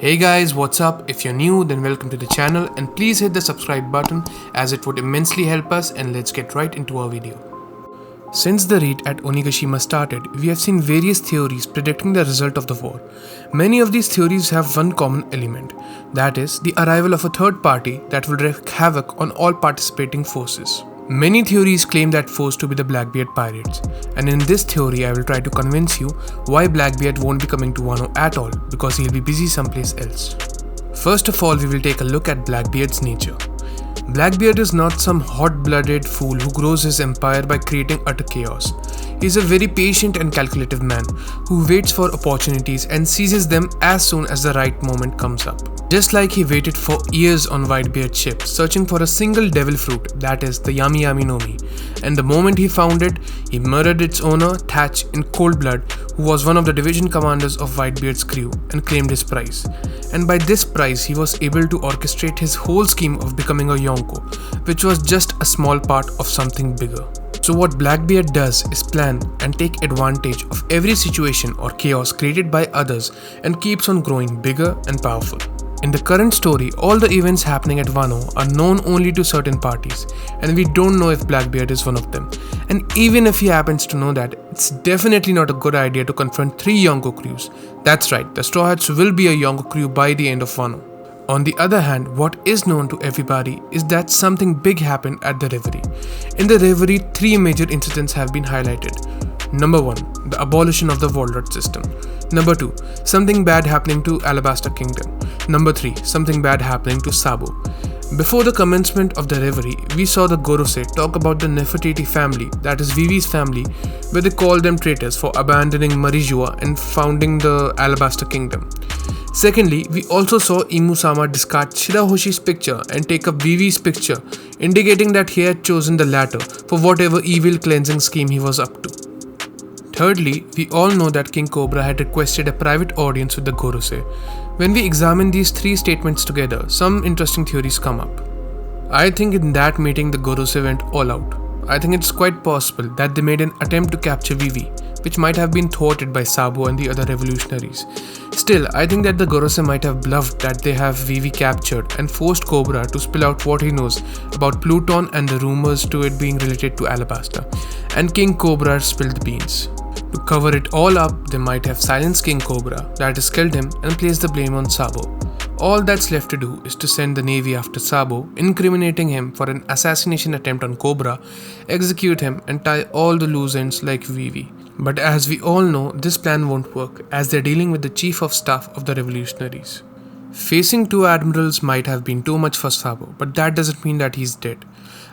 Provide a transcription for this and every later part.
Hey guys, what's up? If you're new, then welcome to the channel and please hit the subscribe button as it would immensely help us, and let's get right into our video. Since the raid at Onigashima started, we have seen various theories predicting the result of the war. Many of these theories have one common element, that is, the arrival of a third party that will wreak havoc on all participating forces. Many theories claim that force to be the Blackbeard pirates, and in this theory I will try to convince you why Blackbeard won't be coming to Wano at all because he'll be busy someplace else. First of all, we will take a look at Blackbeard's nature. Blackbeard is not some hot-blooded fool who grows his empire by creating utter chaos. He is a very patient and calculative man who waits for opportunities and seizes them as soon as the right moment comes up. Just like he waited for years on Whitebeard's ship, searching for a single devil fruit, that is the Yami Yami no Mi, and the moment he found it, he murdered its owner, Thatch, in cold blood, who was one of the division commanders of Whitebeard's crew, and claimed his prize. And by this prize, he was able to orchestrate his whole scheme of becoming a Yonko, which was just a small part of something bigger. So what Blackbeard does is plan and take advantage of every situation or chaos created by others and keeps on growing bigger and powerful. In the current story, all the events happening at Wano are known only to certain parties, and we don't know if Blackbeard is one of them. And even if he happens to know that, it's definitely not a good idea to confront 3 Yonko crews. That's right, the Straw Hats will be a Yonko crew by the end of Wano. On the other hand, what is known to everybody is that something big happened at the Reverie. In the Reverie, 3 major incidents have been highlighted. Number 1, the abolition of the Warlord system. Number 2, something bad happening to Alabasta kingdom. Number 3, something bad happening to Sabo. Before the commencement of the Reverie, we saw the Gorosei talk about the Nefertiti family, that is Vivi's family, where they called them traitors for abandoning Marijua and founding the Alabasta kingdom. Secondly, we also saw Imu-sama discard Shirahoshi's picture and take up Vivi's picture, indicating that he had chosen the latter for whatever evil cleansing scheme he was up to. Thirdly, we all know that King Cobra had requested a private audience with the Gorosei. When we examine these 3 statements together, some interesting theories come up. I think in that meeting the Gorosei went all out. I think it's quite possible that they made an attempt to capture Vivi, which might have been thwarted by Sabo and the other revolutionaries. Still, I think that the Gorosei might have bluffed that they have Vivi captured and forced Cobra to spill out what he knows about Pluton and the rumors to it being related to Alabasta, and King Cobra spilled the beans. To cover it all up, they might have silenced King Cobra, that is killed him, and placed the blame on Sabo. All that's left to do is to send the navy after Sabo, incriminating him for an assassination attempt on Cobra, execute him and tie all the loose ends like Vivi. But as we all know, this plan won't work as they're dealing with the chief of staff of the revolutionaries. Facing 2 admirals might have been too much for Sabo, but that doesn't mean that he's dead.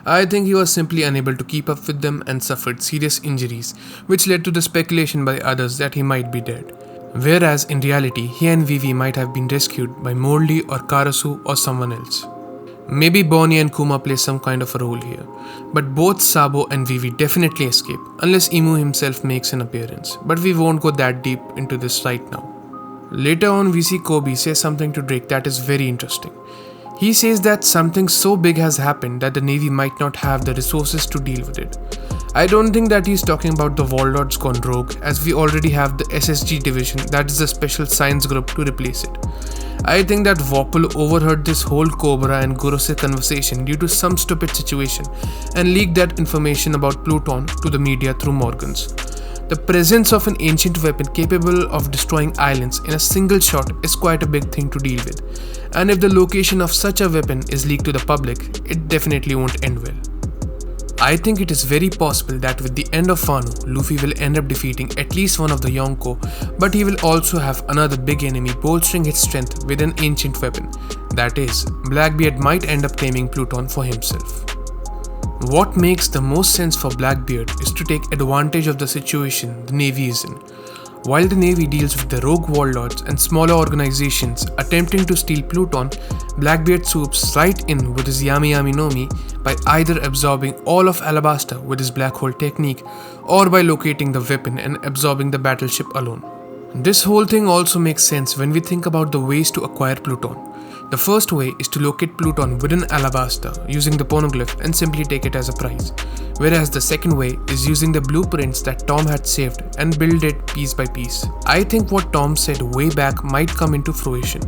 I think he was simply unable to keep up with them and suffered serious injuries, which led to the speculation by others that he might be dead. Whereas in reality, he and Vivi might have been rescued by Morley or Karasu or someone else. Maybe Bonnie and Kuma play some kind of a role here, but both Sabo and Vivi definitely escape, unless Imu himself makes an appearance, but we won't go that deep into this right now. Later on, we see Kobe say something to Drake that is very interesting. He says that something so big has happened that the Navy might not have the resources to deal with it. I don't think that he's talking about the Warlords gone rogue, as we already have the SSG division, that is the special science group, to replace it. I think that Wapol overheard this whole Cobra and Gorosei conversation due to some stupid situation and leaked that information about Pluton to the media through Morgans. The presence of an ancient weapon capable of destroying islands in a single shot is quite a big thing to deal with, and if the location of such a weapon is leaked to the public, it definitely won't end well. I think it is very possible that with the end of Wano, Luffy will end up defeating at least one of the Yonko, but he will also have another big enemy bolstering his strength with an ancient weapon. That is, Blackbeard might end up claiming Pluton for himself. What makes the most sense for Blackbeard is to take advantage of the situation the Navy is in. While the Navy deals with the rogue warlords and smaller organizations attempting to steal Pluton, Blackbeard swoops right in with his Yami Yami no Mi by either absorbing all of Alabasta with his black hole technique or by locating the weapon and absorbing the battleship alone. This whole thing also makes sense when we think about the ways to acquire Pluton. The first way is to locate Pluton within Alabasta using the poneglyph and simply take it as a prize, whereas the second way is using the blueprints that Tom had saved and build it piece by piece. I think what Tom said way back might come into fruition.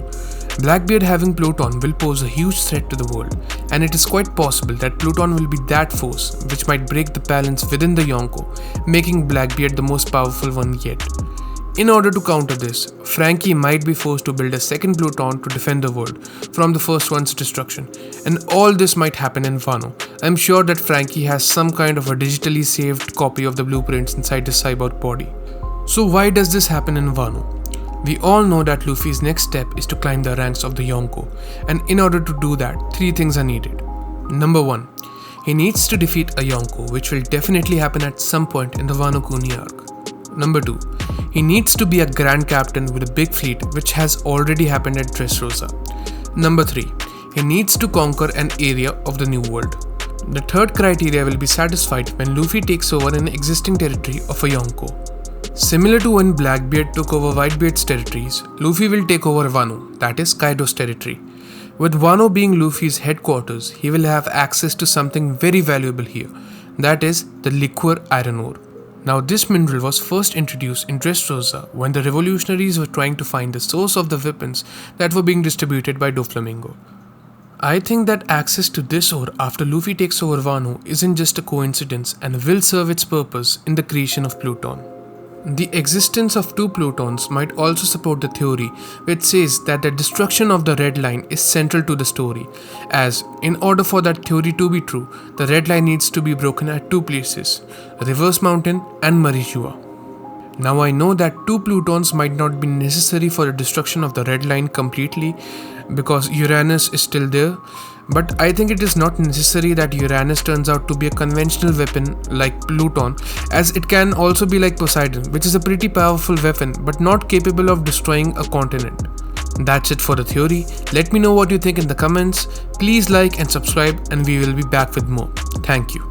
Blackbeard having Pluton will pose a huge threat to the world, and it is quite possible that Pluton will be that force which might break the balance within the Yonko, making Blackbeard the most powerful one yet. In order to counter this, Frankie might be forced to build a second Pluton to defend the world from the first one's destruction, and all this might happen in Wano. I'm sure that Frankie has some kind of a digitally saved copy of the blueprints inside his cyborg body. So why does this happen in Wano? We all know that Luffy's next step is to climb the ranks of the Yonko, and in order to do that, 3 things are needed. Number 1. He needs to defeat a Yonko, which will definitely happen at some point in the Wano Kuni arc. Number 2. He needs to be a Grand Captain with a big fleet, which has already happened at Dressrosa. Number 3. He needs to conquer an area of the New World. The third criteria will be satisfied when Luffy takes over an existing territory of a Yonko. Similar to when Blackbeard took over Whitebeard's territories, Luffy will take over Wano, that is Kaido's territory. With Wano being Luffy's headquarters, he will have access to something very valuable here, that is the liquor iron ore. Now this mineral was first introduced in Dressrosa when the revolutionaries were trying to find the source of the weapons that were being distributed by Doflamingo. I think that access to this ore after Luffy takes over Wano isn't just a coincidence and will serve its purpose in the creation of Pluton. The existence of 2 Plutons might also support the theory which says that the destruction of the Red Line is central to the story, as in order for that theory to be true, the Red Line needs to be broken at 2 places, Reverse Mountain and Marijua. Now I know that 2 Plutons might not be necessary for the destruction of the Red Line completely because Uranus is still there, but I think it is not necessary that Uranus turns out to be a conventional weapon like Pluton, as it can also be like Poseidon, which is a pretty powerful weapon but not capable of destroying a continent. That's it for the theory. Let me know what you think in the comments. Please like and subscribe, and we will be back with more. Thank you.